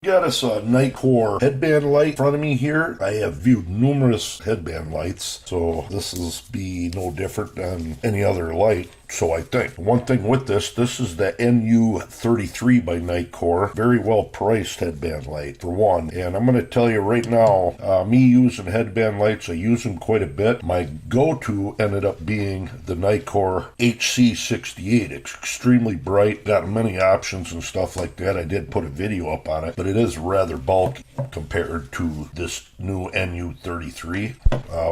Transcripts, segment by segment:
Got us a Nitecore headband light in front of me here. I have viewed numerous headband lights, so this is be no different than any other light. So I think. One thing with this is the Nu33 by Nitecore. Very well priced headband light for one. And I'm going to tell you right now, me using headband lights, I use them quite a bit. My go-to ended up being the Nitecore HC68. It's extremely bright, got many options and stuff like that. I did put a video up on it, but it is rather bulky compared to this new Nu33.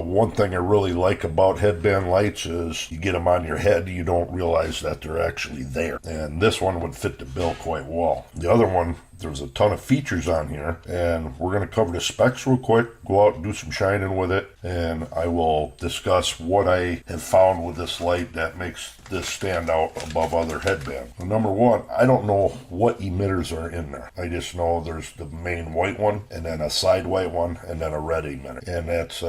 One thing I really like about headband lights is you get them on your head, you don't realize that they're actually there. And this one would fit the bill quite well. The other one, there's a ton of features on here, and we're going to cover the specs real quick, go out and do some shining with it, and I will discuss what I have found with this light that makes this stand out above other headbands. Well, number one, I don't know what emitters are in there. I just know there's the main white one, and then a side white one, and then a red emitter. And that's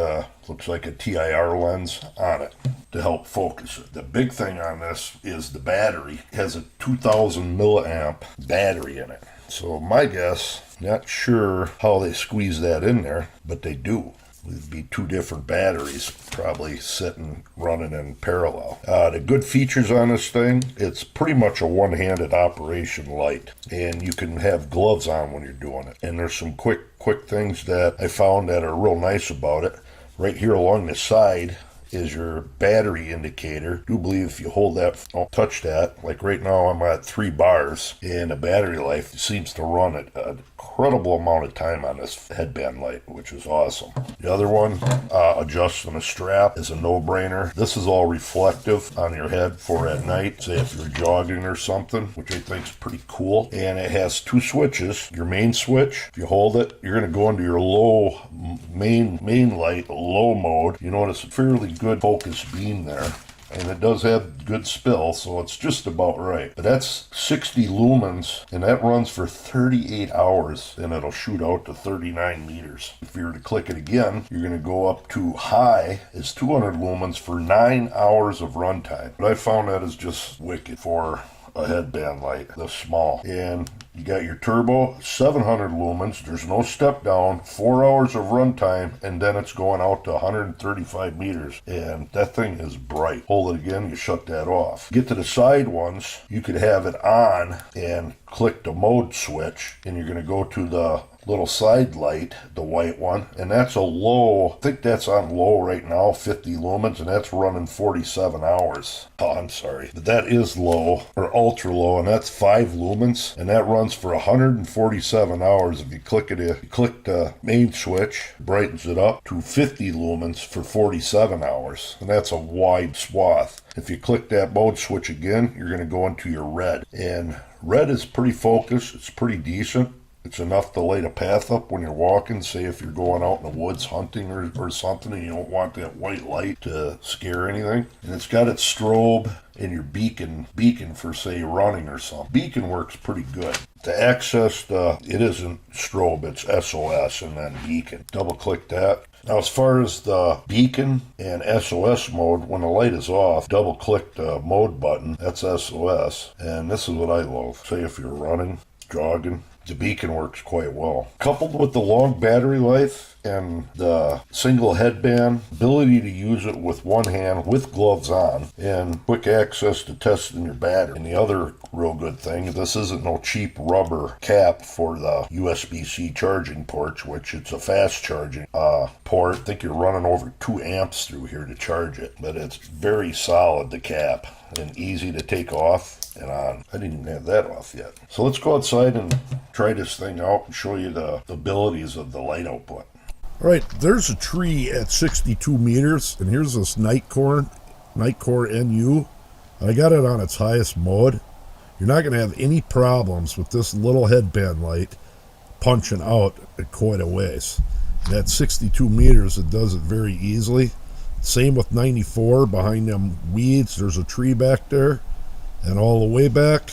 looks like a TIR lens on it to help focus it. The big thing on this is the battery. It has a 2000 milliamp battery in it. So my guess, not sure how they squeeze that in there, but they do. It'd be two different batteries probably sitting running in parallel. The good features on this thing, it's pretty much a one-handed operation light, and you can have gloves on when you're doing it. And there's some quick things that I found that are real nice about it. Right here along the side is your battery indicator. I do believe if you hold that, don't touch that. Like right now I'm at 3 bars, and the battery life seems to run at an incredible amount of time on this headband light, which is awesome. The other one, adjusting the strap, is a no-brainer. This is all reflective on your head for at night, say if you're jogging or something, which I think is pretty cool. And it has 2 switches. Your main switch, if you hold it, you're going to go into your low main light, low mode. You notice a fairly good focus beam there, and it does have good spill, so it's just about right. But that's 60 lumens, and that runs for 38 hours, and it'll shoot out to 39 meters. If you were to click it again, you're going to go up to high is 200 lumens for 9 hours of runtime. But I found that is just wicked for a headband light this small. And you got your turbo, 700 lumens. There's no step down, 4 hours of runtime, and then it's going out to 135 meters. And that thing is bright. Hold it again, you shut that off. Get to the side ones, you could have it on and click the mode switch, and you're going to go to the little side light, the white one, and that's a low, I think that's on low right now, 50 lumens, and that's running 47 hours. Oh, I'm sorry, but that is low, or ultra low, and that's 5 lumens, and that runs for 147 hours. If you click it, you click the main switch, brightens it up to 50 lumens for 47 hours, and that's a wide swath. If you click that mode switch again, you're going to go into your red, and red is pretty focused, it's pretty decent. It's enough to light a path up when you're walking, say if you're going out in the woods hunting or something and you don't want that white light to scare anything. And it's got its strobe and your beacon for say running or something. Beacon works pretty good. To access it isn't strobe, it's SOS and then beacon. Double click that. Now as far as the beacon and SOS mode, when the light is off, double click the mode button, that's SOS. And this is what I love. Say if you're running, jogging, the beacon works quite well. Coupled with the long battery life and the single headband, ability to use it with one hand with gloves on, and quick access to testing your battery. And the other real good thing, this isn't no cheap rubber cap for the USB-C charging ports, which it's a fast charging port. I think you're running over 2 amps through here to charge it, but it's very solid, the cap, and easy to take off and on. I didn't even have that off yet. So let's go outside and try this thing out and show you the abilities of the light output. All right, there's a tree at 62 meters, and here's this Nitecore Nu. I got it on its highest mode. You're not going to have any problems with this little headband light punching out at quite a ways. And at 62 meters, it does it very easily. Same with 94, behind them weeds, there's a tree back there. And all the way back,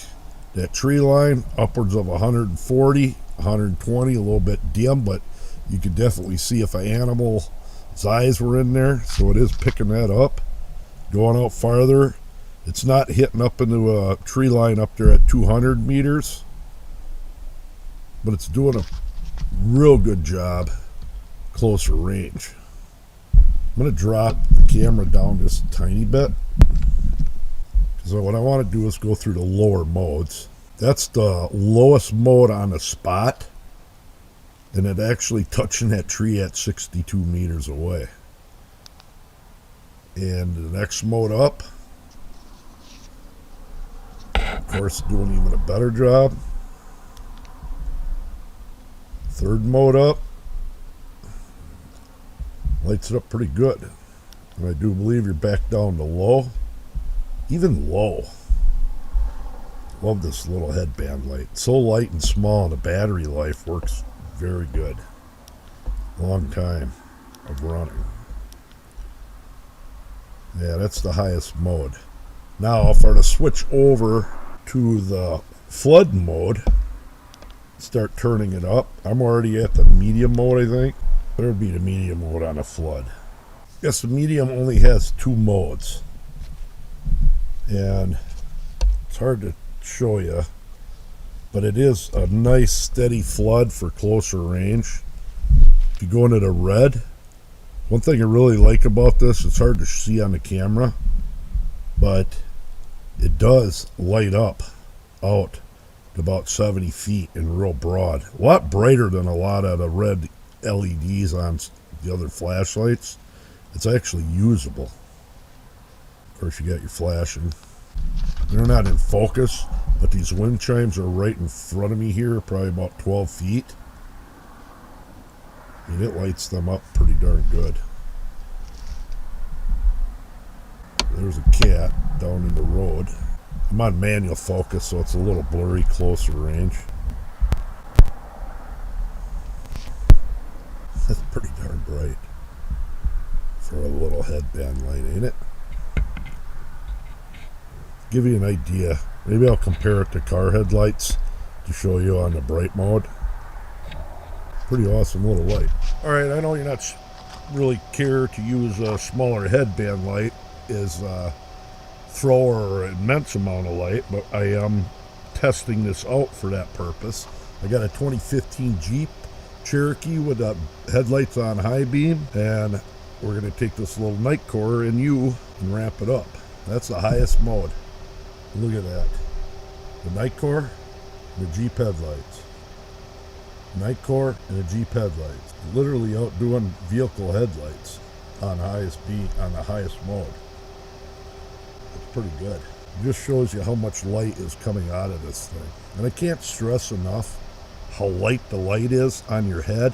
that tree line, upwards of 140, 120, a little bit dim, but you could definitely see if an animal's eyes were in there, so it is picking that up. Going out farther, it's not hitting up into a tree line up there at 200 meters. but it's doing a real good job closer range. I'm going to drop the camera down just a tiny bit, because what I want to do is go through the lower modes. That's the lowest mode on the spot, and it actually touching that tree at 62 meters away. And the next mode up, of course, doing even a better job. Third mode up, lights it up pretty good. And I do believe you're back down to low, even low. Love this little headband light. It's so light and small, and the battery life works very good. Long time of running. Yeah, that's the highest mode. Now, if I were to switch over to the flood mode, start turning it up. I'm already at the medium mode, I think. There would be the medium mode on a flood. Yes, the medium only has 2 modes. And it's hard to show you, but it is a nice steady flood for closer range. If you go into the red, one thing I really like about this, it's hard to see on the camera, but it does light up out to about 70 feet and real broad. A lot brighter than a lot of the red LEDs on the other flashlights. It's actually usable. Of course, you got your flashing. They're not in focus, but these wind chimes are right in front of me here, probably about 12 feet. And it lights them up pretty darn good. There's a cat down in the road. I'm on manual focus, so it's a little blurry closer range. That's pretty darn bright for a little headband light, ain't it? Give you an idea. Maybe I'll compare it to car headlights to show you on the bright mode. Pretty awesome little light. Alright, I know you're not really care to use a smaller headband light as throw an immense amount of light, but I am testing this out for that purpose. I got a 2015 Jeep Cherokee with headlights on high beam, and we're going to take this little Nitecore Nu and ramp it up. That's the highest mode. Look at that. The Nitecore and the Jeep headlights. Nitecore and the Jeep headlights. Literally outdoing vehicle headlights on highest beam, on the highest mode. It's pretty good. It just shows you how much light is coming out of this thing. And I can't stress enough how light the light is on your head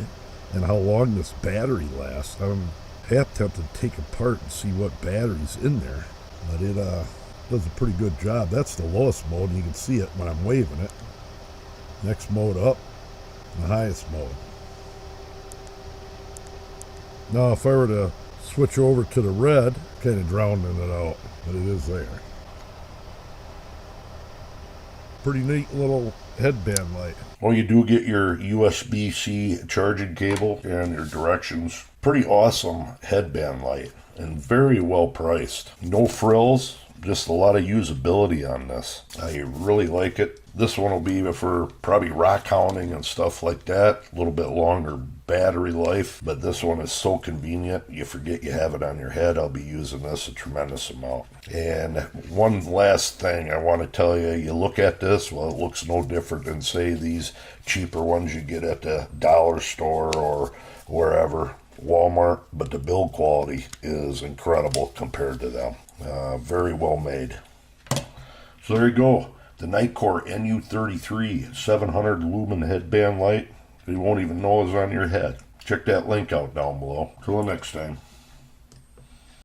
and how long this battery lasts. I'm half tempted to take it apart and see what battery's in there. But it does a pretty good job. That's the lowest mode, and you can see it when I'm waving it. Next mode up, the highest mode. Now if I were to switch over to the red, kind of drowning it out, but it is there. Pretty neat little headband light. Well, you do get your USB-C charging cable and your directions. Pretty awesome headband light and very well priced. No frills, just a lot of usability on this. I really like it. This one will be for probably rock hounding and stuff like that. A little bit longer battery life, but this one is so convenient. You forget you have it on your head. I'll be using this a tremendous amount. And one last thing I want to tell you, you look at this, well, it looks no different than, say, these cheaper ones you get at the dollar store or wherever, Walmart, but the build quality is incredible compared to them. Very well made. So there you go. The Nitecore Nu33 700 lumen headband light. You won't even know it's on your head. Check that link out down below. Till the next time.